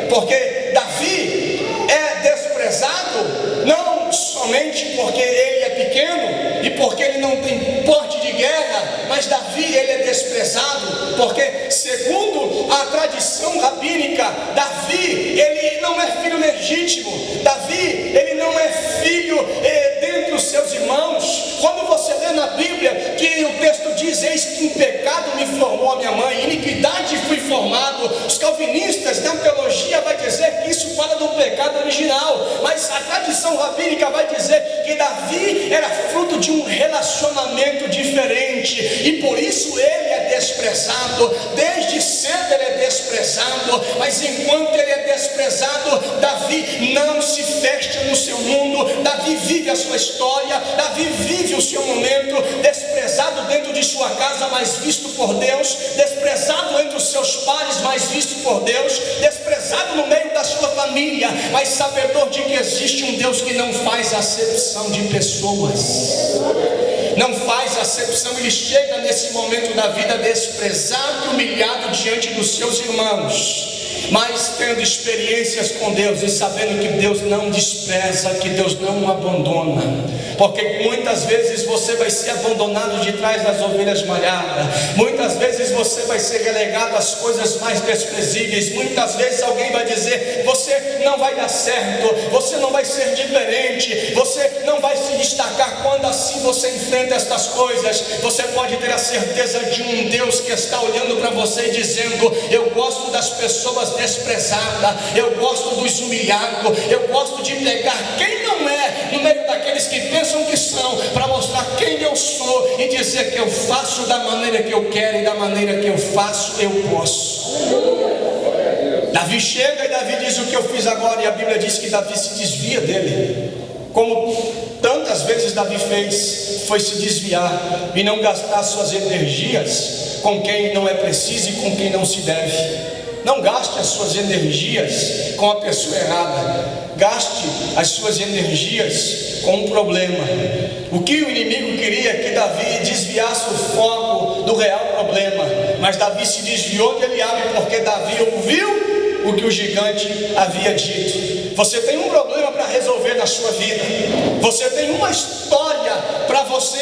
S2: porque Davi é desprezado não somente porque ele é pequeno e porque ele não tem porte de guerra, mas Davi, ele é desprezado porque, segundo a tradição rabínica, Davi, ele não é filho legítimo. Davi, ele não é filho dentre os seus irmãos. Quando você lê na Bíblia que o texto diz: eis que em pecado me formou a minha mãe, em iniquidade fui formado, os calvinistas da teologia vai dizer que isso fala do pecado original, mas a tradição rabínica vai dizer que Davi era fruto de um relacionamento diferente, e por isso ele é desprezado. Desde cedo ele é desprezado, mas enquanto ele é desprezado, Davi não se fecha no seu mundo. Davi vive a sua história, Davi vive o seu momento, desprezado dentro de sua casa, mas visto por Deus, desprezado entre os seus pares, mas visto por Deus, desprezado no meio da sua família, mas sabedor de que existe um Deus que não faz acepção de pessoas, não faz acepção. Ele chega nesse momento da vida desprezado e humilhado diante dos seus irmãos, mas tendo experiências com Deus e sabendo que Deus não despreza, que Deus não o abandona, porque muitas vezes você vai ser abandonado de trás das ovelhas malhadas, muitas vezes você vai ser relegado às coisas mais desprezíveis, muitas vezes alguém vai dizer: você não vai dar certo, você não vai ser diferente, você não vai se destacar. Quando assim você enfrenta estas coisas, você pode ter a certeza de um Deus que está olhando para você e dizendo: eu gosto das pessoas desprezadas, eu gosto dos humilhados, eu gosto de pegar quem não é no meio daqueles que pensam que são, para mostrar quem eu sou e dizer que eu faço da maneira que eu quero, e da maneira que eu faço eu posso. Davi chega e Davi diz: o que eu fiz agora? E a Bíblia diz que Davi se desvia dele, como tantas vezes Davi fez, foi se desviar e não gastar suas energias com quem não é preciso e com quem não se deve. Não gaste as suas energias com a pessoa errada, gaste as suas energias com um problema. O que o inimigo queria é que Davi desviasse o foco do real problema. Mas Davi se desviou de Eliabe, porque Davi ouviu o que o gigante havia dito. Você tem um problema para resolver na sua vida. Você tem uma história para você,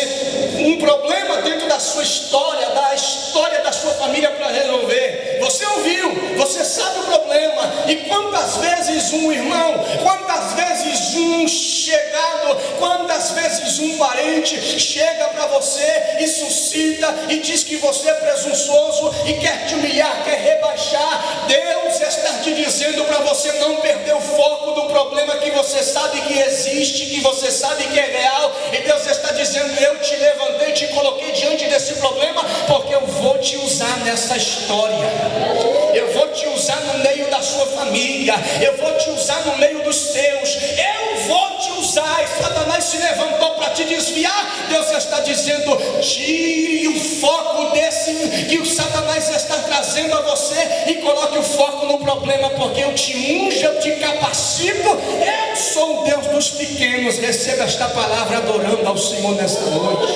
S2: um problema dentro da sua história, da história da sua família para resolver. Você ouviu, você sabe o problema. E quantas vezes um irmão, quantas vezes um chegado, quantas vezes um parente chega para você e suscita e diz que você é presunçoso e quer te humilhar, quer rebaixar. Deus está te dizendo para você não perder o foco do problema que você sabe que existe, que você sabe que é real. E Deus está dizendo: eu te levantei, te coloquei diante desse problema, porque eu vou te usar nessa história. Eu vou te usar no meio da sua família. Eu vou te usar no meio dos teus. Eu vou te usar. E Satanás se levantou para te desviar. Deus está dizendo: tire o foco desse que o Satanás está trazendo a você e coloque o foco no problema, porque eu te unjo, eu te capacito. Eu sou o Deus dos pequenos. Receba esta palavra adorando ao Senhor nesta noite.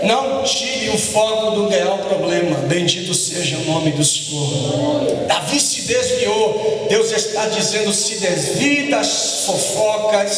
S2: Não tire o foco do real problema. Bendito seja o nome do Senhor. Davi se desviou. Deus está dizendo: se desvie das fofocas,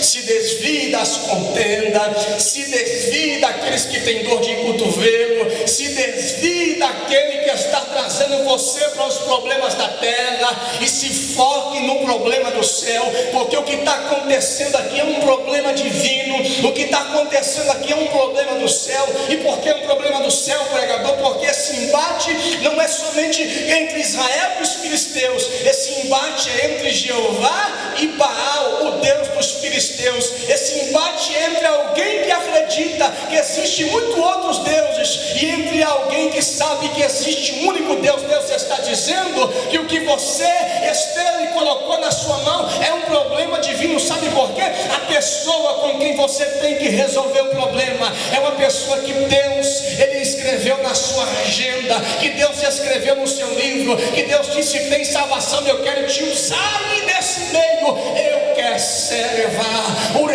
S2: se desvie das contendas, se desvie daqueles que têm dor de cotovelo, se desvie daquele que está trazendo você para os problemas da terra, e se foque no problema do céu, porque o que está acontecendo aqui é um problema divino. O que está acontecendo aqui é um problema do céu. E por que um problema do céu, pregador? Porque esse embate não é somente entre Israel e os filisteus. Esse embate é entre Jeová e Baal, o Deus dos filisteus. Esse embate é entre alguém que acredita que existe muitos outros deuses e entre alguém que sabe que existe um único Deus. Deus está dizendo que o que você, Esther, colocou na sua mão é um problema divino. Sabe por quê? A pessoa com quem você tem que resolver o problema é uma pessoa que Deus, Ele escreveu na sua agenda, que Deus escreveu no seu livro, que Deus disse: tem salvação, eu quero te usar. E nesse meio eu quero servar, eu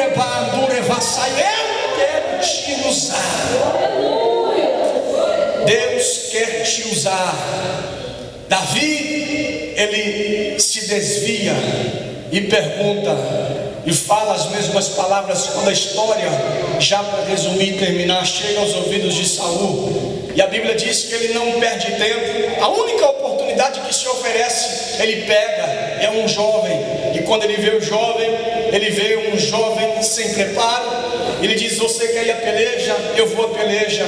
S2: quero te usar. Deus quer te usar. Davi, ele se desvia e pergunta e fala as mesmas palavras quando a história, já para resumir e terminar, chega aos ouvidos de Saul. E a Bíblia diz que ele não perde tempo. A única oportunidade que se oferece, ele pega. É um jovem. E quando ele vê o jovem, ele vê um jovem sem preparo. Ele diz: você quer ir à peleja? Eu vou à peleja.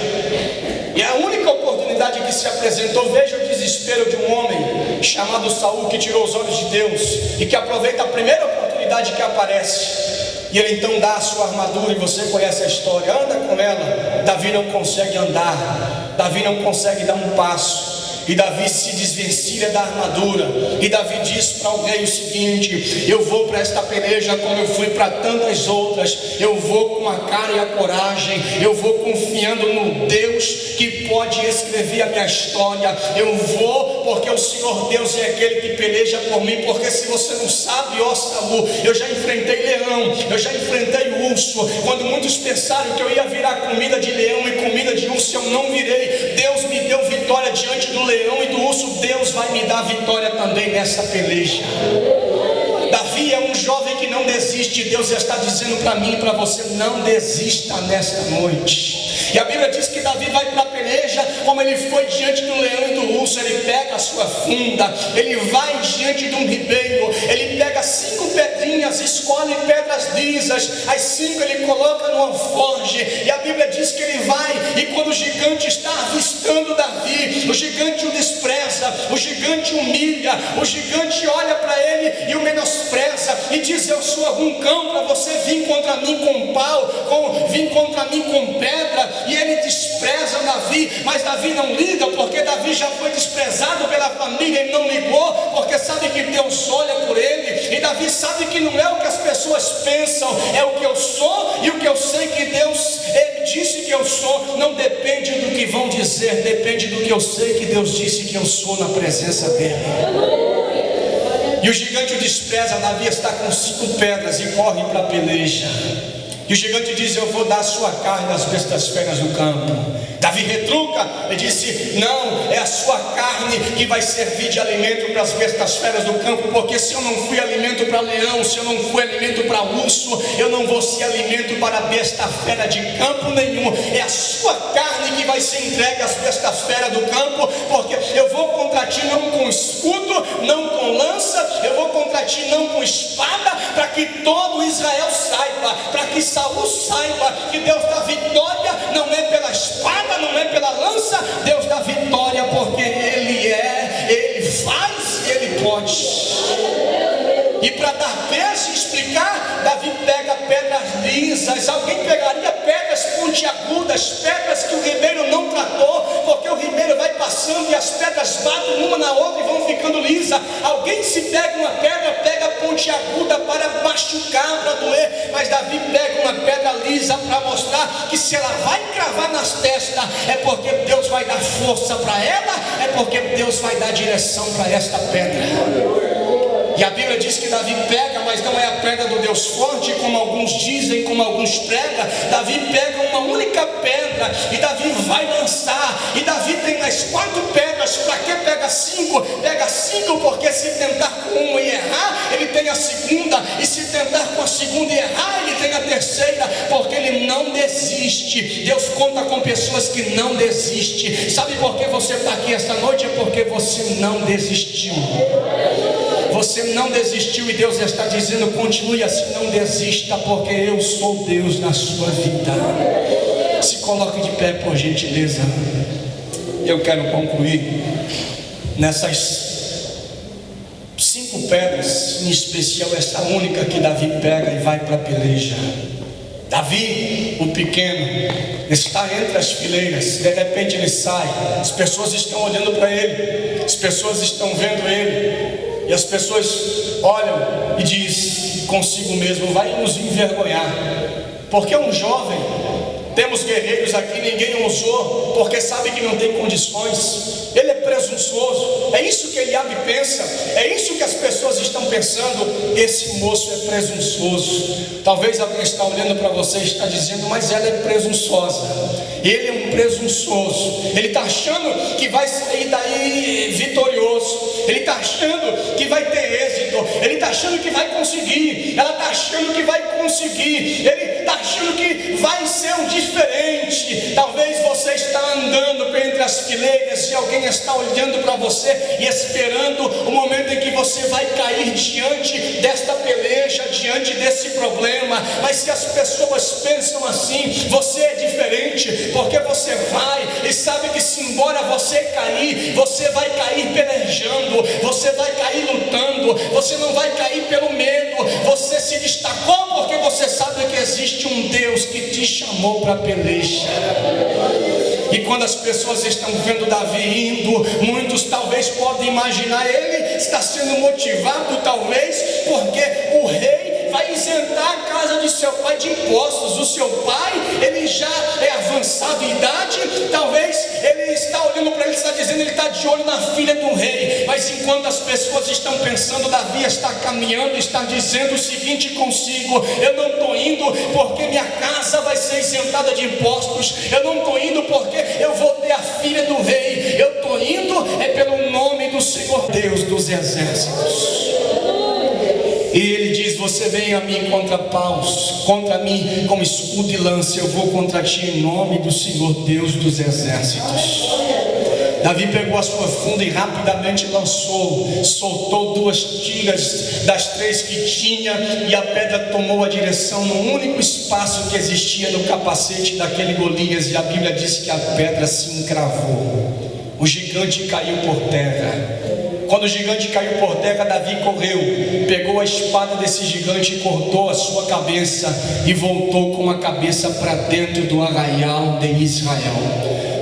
S2: E a única oportunidade que se apresentou, veja o desespero de um homem chamado Saul, que tirou os olhos de Deus e que aproveita a primeira oportunidade que aparece. E ele então dá a sua armadura, e você conhece a história, anda com ela. Davi não consegue andar, Davi não consegue dar um passo. E Davi se desvencilha da armadura. E Davi diz para o rei o seguinte: eu vou para esta peleja como eu fui para tantas outras. Eu vou com a cara e a coragem. Eu vou confiando no Deus que pode escrever a minha história. Eu vou porque o Senhor Deus é aquele que peleja por mim. Porque se você não sabe, ó Saul, eu já enfrentei leão, eu já enfrentei urso. Quando muitos pensaram que eu ia virar comida de leão e comida de urso, eu não virei. Deus me deu vitória diante do leão e do urso. Deus vai me dar vitória também nessa peleja. Davi é um jovem que não desiste. Deus está dizendo para mim e para você: não desista nesta noite. E a Bíblia diz que Davi vai para a peleja, como ele foi diante do leão e do urso. Ele pega a sua funda, ele vai diante de um ribeiro, ele pega 5 pedrinhas, escolhe pedras lisas, as 5 ele coloca no alforje. E a Bíblia diz que ele vai, e quando o gigante está avistando Davi, o gigante o despreza, o gigante humilha, o gigante olha para ele e o menospreza e diz: eu sou algum cão para você vir contra mim com pau, vir contra mim com pedra. E ele despreza Davi, mas Davi não liga, porque Davi já foi desprezado pela família e não ligou, porque sabe que Deus olha por ele. E Davi sabe que não é o que as pessoas pensam, é o que eu sou, e o que eu sei que Deus, Ele disse que eu sou. Não depende do que vão dizer, depende do que eu sei que Deus disse que eu sou na presença dele. E o gigante o despreza. Davi está com 5 pedras e corre para a peleja. E o gigante diz: eu vou dar a sua carne às bestas feras do campo. Davi retruca e disse: não, é a sua carne que vai servir de alimento para as bestas feras do campo, porque se eu não fui alimento para leão, se eu não fui alimento para urso, eu não vou ser alimento para besta fera de campo nenhum. É a sua carne que vai ser entregue às bestas feras do campo, porque eu vou contra ti não com escudo, não com lança, eu vou contra ti não com espada, para que todo Israel saiba, para que Saul saiba que Deus dá vitória, não é pela espada, não é pela lança, Deus dá vitória, porque Ele faz e Ele pode. E para dar peso e explicar, Davi pega pedras lisas. Alguém pegaria pedras pontiagudas, pedras que o ribeiro não tratou, porque o ribeiro vai passando e as pedras batem uma na outra e vão ficando lisas. Alguém se pega uma pedra, pega pontiaguda para machucar, para doer, mas Davi pega uma pedra lisa para mostrar que se ela vai cravar nas testas, é porque Deus vai dar força para ela, é porque Deus vai dar direção para esta pedra. E a Bíblia diz que Davi pega, mas não é a pedra do Deus forte, como alguns dizem, como alguns pregam. Davi pega uma única pedra e Davi vai lançar. E Davi tem mais 4 pedras. Para que pega 5? Pega 5 porque se tentar com uma e errar, ele tem a segunda. E se tentar com a segunda e errar, ele tem a terceira, porque ele não desiste. Deus conta com pessoas que não desistem. Sabe por que você está aqui esta noite? É porque você não desistiu. Você não desistiu e Deus está dizendo: continue assim, não desista, porque eu sou Deus na sua vida. Se coloque de pé, por gentileza. Eu quero concluir nessas 5 pedras, em especial essa única que Davi pega e vai para a peleja. Davi, o pequeno, está entre as fileiras. De repente ele sai, as pessoas estão olhando para ele, as pessoas estão vendo ele. E as pessoas olham e dizem consigo mesmo: vai nos envergonhar, porque é um jovem. Temos guerreiros aqui, ninguém o usou, porque sabe que não tem condições. Ele é presunçoso. É isso que Eliabe pensa, é isso que as pessoas estão pensando. Esse moço é presunçoso. Talvez alguém está olhando para você e está dizendo: mas ela é presunçosa. Ele é um presunçoso. Ele está achando que vai sair daí vitorioso. Ele está achando que vai ter êxito. Ele está achando que vai conseguir. Ela está achando que vai conseguir. Ele está achando que vai ser um diferente. Talvez você está andando entre as fileiras e alguém está olhando para você e esperando o momento em que você vai cair diante desta peleja, diante desse problema. Mas se as pessoas pensam assim, você é diferente, porque você vai e sabe que se embora você cair, você vai cair pelejando, você vai cair lutando, você não vai cair pelo medo. Você se destacou porque você sabe que existe um Deus que te chamou para a peleja. E quando as pessoas estão vendo Davi indo, muitos talvez podem imaginar: ele está sendo motivado talvez porque o rei vai isentar a casa de seu pai de impostos. O seu pai, ele já é avançado em idade, talvez ele está olhando para ele e está dizendo: ele está de olho na filha do rei. Mas enquanto as pessoas estão pensando, Davi está caminhando, está dizendo o seguinte consigo: eu não estou indo porque minha casa vai ser isentada de impostos, eu não estou indo porque eu vou ter a filha do rei, eu estou indo é pelo nome do Senhor Deus dos exércitos. E ele diz: você vem a mim contra paus, contra mim com escudo e lança, eu vou contra ti em nome do Senhor Deus dos exércitos. Davi pegou a sua funda e rapidamente lançou, soltou 2 tiras das 3 que tinha, e a pedra tomou a direção no único espaço que existia no capacete daquele Golias, e a Bíblia diz que a pedra se encravou. O gigante caiu por terra. Quando o gigante caiu por terra, Davi correu, pegou a espada desse gigante e cortou a sua cabeça, e voltou com a cabeça para dentro do arraial de Israel.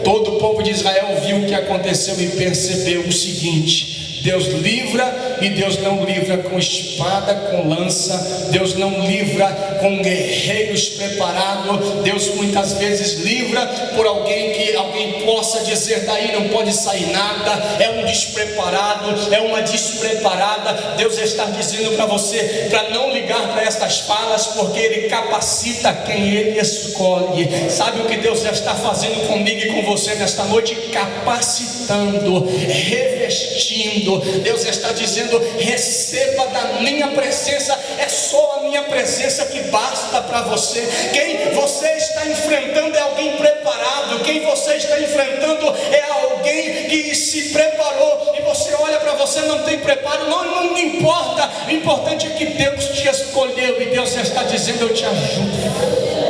S2: Todo o povo de Israel viu o que aconteceu e percebeu o seguinte: Deus livra, e Deus não livra com espada, com lança. Deus não livra com guerreiros preparados. Deus muitas vezes livra por alguém que alguém possa dizer: daí não pode sair nada, é um despreparado, é uma despreparada. Deus está dizendo para você para não ligar para estas falas, porque Ele capacita quem Ele escolhe. Sabe o que Deus já está fazendo comigo e com você nesta noite? Capacitando, revestindo. Deus está dizendo: receba da minha presença. É só a minha presença que basta para você. Quem você está enfrentando é alguém preparado. Quem você está enfrentando é alguém que se preparou. E você olha para você, não tem preparo. Não importa. O importante é que Deus te escolheu, e Deus está dizendo: eu te ajudo.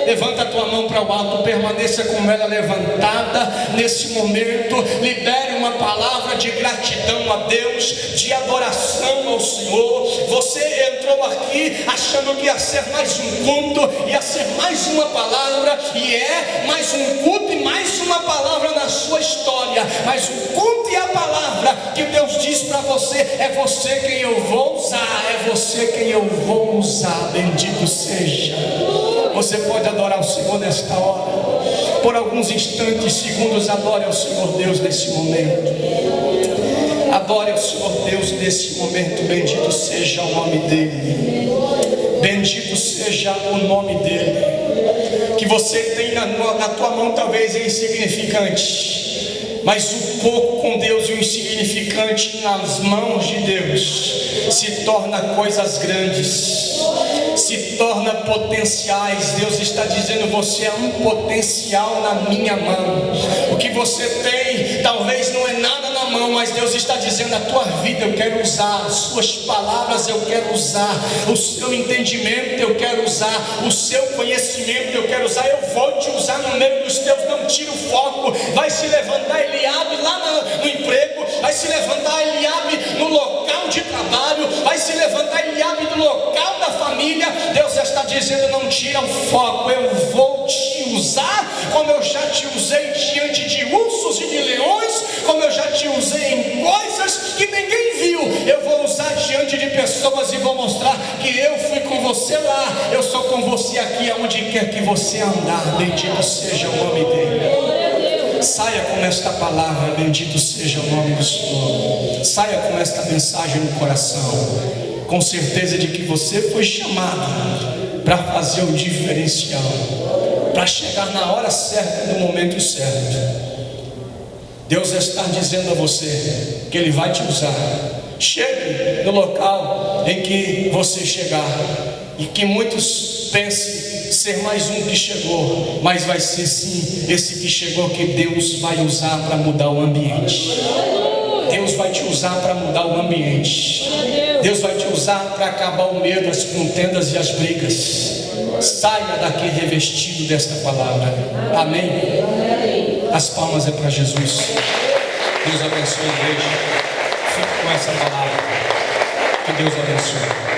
S2: Levanta a tua mão para o alto, permaneça com ela levantada nesse momento. Libere uma palavra de gratidão a Deus, de adoração ao Senhor. Você entrou aqui achando que ia ser mais um culto, ia ser mais uma palavra, e é mais um culto e mais uma palavra na sua história. Mas o culto e a palavra que Deus diz para você: é você quem eu vou usar, é você quem eu vou usar. Bendito seja. Você pode adorar o Senhor nesta hora. Por alguns instantes, segundos, adore ao Senhor Deus nesse momento. Adore ao Senhor Deus nesse momento. Bendito seja o nome dEle. Bendito seja o nome dEle. Que você tem na tua mão talvez é insignificante, mas o pouco com Deus e o insignificante nas mãos de Deus se torna coisas grandes, se torna potenciais. Deus está dizendo: você é um potencial na minha mão. O que você tem talvez não é nada na mão, mas Deus está dizendo: a tua vida eu quero usar, as suas palavras eu quero usar, o seu entendimento eu quero usar, o seu conhecimento eu quero usar. Eu vou te usar no meio dos teus. Não tira o foco. Vai se levantar Eliabe lá no emprego, vai se levantar Eliabe no local de trabalho, vai se levantar Eliabe no local da família. Deus está dizendo: não tira o foco. Eu vou te usar como eu já te usei diante de ursos e de leões, como eu já te usei em coisas que ninguém viu. Eu vou usar diante de pessoas e vou mostrar que eu fui com você lá, eu sou com você aqui, aonde quer que você andar. Bendito seja o nome dEle. Saia com esta palavra, bendito seja o nome do Senhor. Saia com esta mensagem no coração, com certeza de que você foi chamado para fazer o diferencial, para chegar na hora certa, no momento certo. Deus está dizendo a você que Ele vai te usar. Chegue no local em que você chegar, e que muitos pensem ser mais um que chegou, mas vai ser sim esse que chegou que Deus vai usar para mudar o ambiente. Deus vai te usar para mudar o ambiente. Deus vai te usar para acabar o medo, as contendas e as brigas. Saia daqui revestido desta palavra. Amém? As palmas é para Jesus.
S1: Deus abençoe a igreja. Fique com essa palavra. Que Deus abençoe.